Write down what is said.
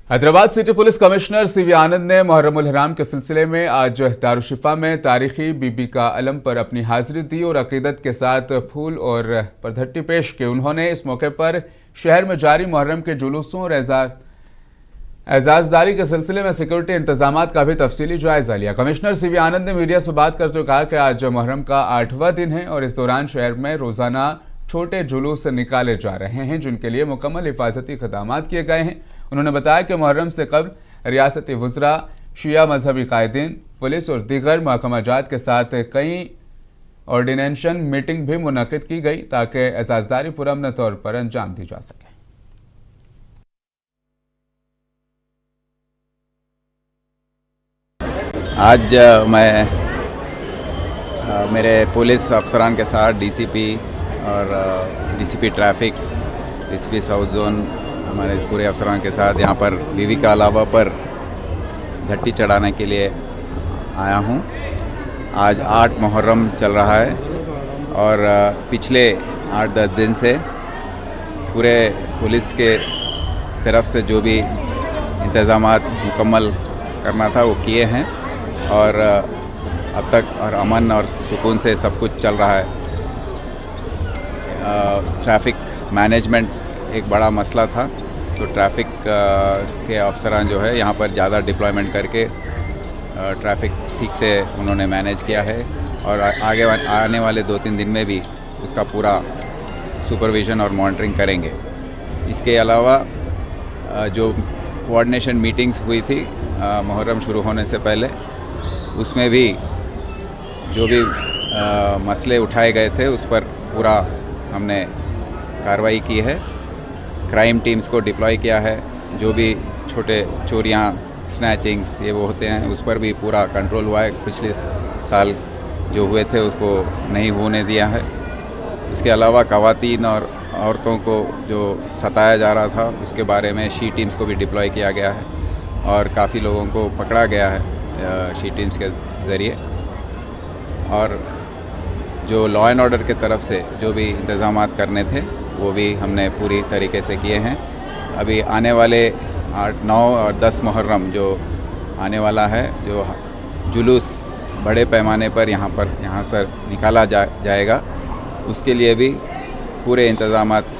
Hyderabad city police commissioner CV Anand ने मुहर्रमुल हराम के सिलसिले में आज दारुशिफा में तारीखी बीबी का अलम पर अपनी हाजिरी दी और अकीदत के साथ फूल और परधट्टी पेश की। उन्होंने इस मौके पर शहर में जारी मुहर्रम के जुलूसों और एजाजदारी के सिलसिले में सिक्योरिटी इंतजाम का भी तफसीली जायजा लिया। कमिश्नर सीवी आनंद ने मीडिया से बात करते हुए कहा कि आज मुहर्रम का 8वां दिन है और इस दौरान शहर में रोजाना छोटे जुलूस निकाले जा रहे हैं जिनके लिए मुकम्मल हिफाजती इक़दामात किए गए हैं। उन्होंने बताया कि मुहर्रम से कबल रियासती वज़रा, शिया मजहबी कायदीन, पुलिस और दीगर महकमा जात के साथ कई ऑर्डिनेशन मीटिंग भी मुनक़िद की गई ताकि एजाजदारी पुरअमन तौर पर अंजाम दी जा सके। आज मैं मेरे पुलिस अफसरान के साथ डीसीपी और DCP traffic, DCP south zone, हमारे पूरे अफसरान के साथ यहाँ पर बीवी का अलावा पर धट्टी चढ़ाने के लिए आया हूँ। आज 8 मुहर्रम चल रहा है और पिछले 8-10 दिन से पूरे पुलिस के तरफ से जो भी इंतज़ामात मुकम्मल करना था वो किए हैं और अब तक और अमन और सुकून से सब कुछ चल रहा है। ट्रैफिक मैनेजमेंट एक बड़ा मसला था, तो ट्रैफिक के अफसरान जो है यहाँ पर ज़्यादा डिप्लॉयमेंट करके ट्रैफिक ठीक से उन्होंने मैनेज किया है और आगे आने वाले 2-3 दिन में भी उसका पूरा सुपरविज़न और मॉनिटरिंग करेंगे। इसके अलावा जो कोऑर्डिनेशन मीटिंग्स हुई थी मुहर्रम शुरू होने से पहले, उसमें भी जो भी मसले उठाए गए थे उस पर पूरा हमने कार्रवाई की है। क्राइम टीम्स को डिप्लॉय किया है। जो भी छोटे चोरियां, स्नैचिंग्स ये वो होते हैं उस पर भी पूरा कंट्रोल हुआ है। पिछले साल जो हुए थे उसको नहीं होने दिया है। इसके अलावा ख़वातीन और औरतों को जो सताया जा रहा था उसके बारे में शी टीम्स को भी डिप्लॉय किया गया है और काफ़ी लोगों को पकड़ा गया है शी टीम्स के ज़रिए। और जो लॉ एंड ऑर्डर के तरफ से जो भी इंतज़ामात करने थे वो भी हमने पूरी तरीके से किए हैं। अभी आने वाले 8, 9 और 10 मुहर्रम जो आने वाला है, जो जुलूस बड़े पैमाने पर यहाँ से निकाला जाएगा, उसके लिए भी पूरे इंतज़ामात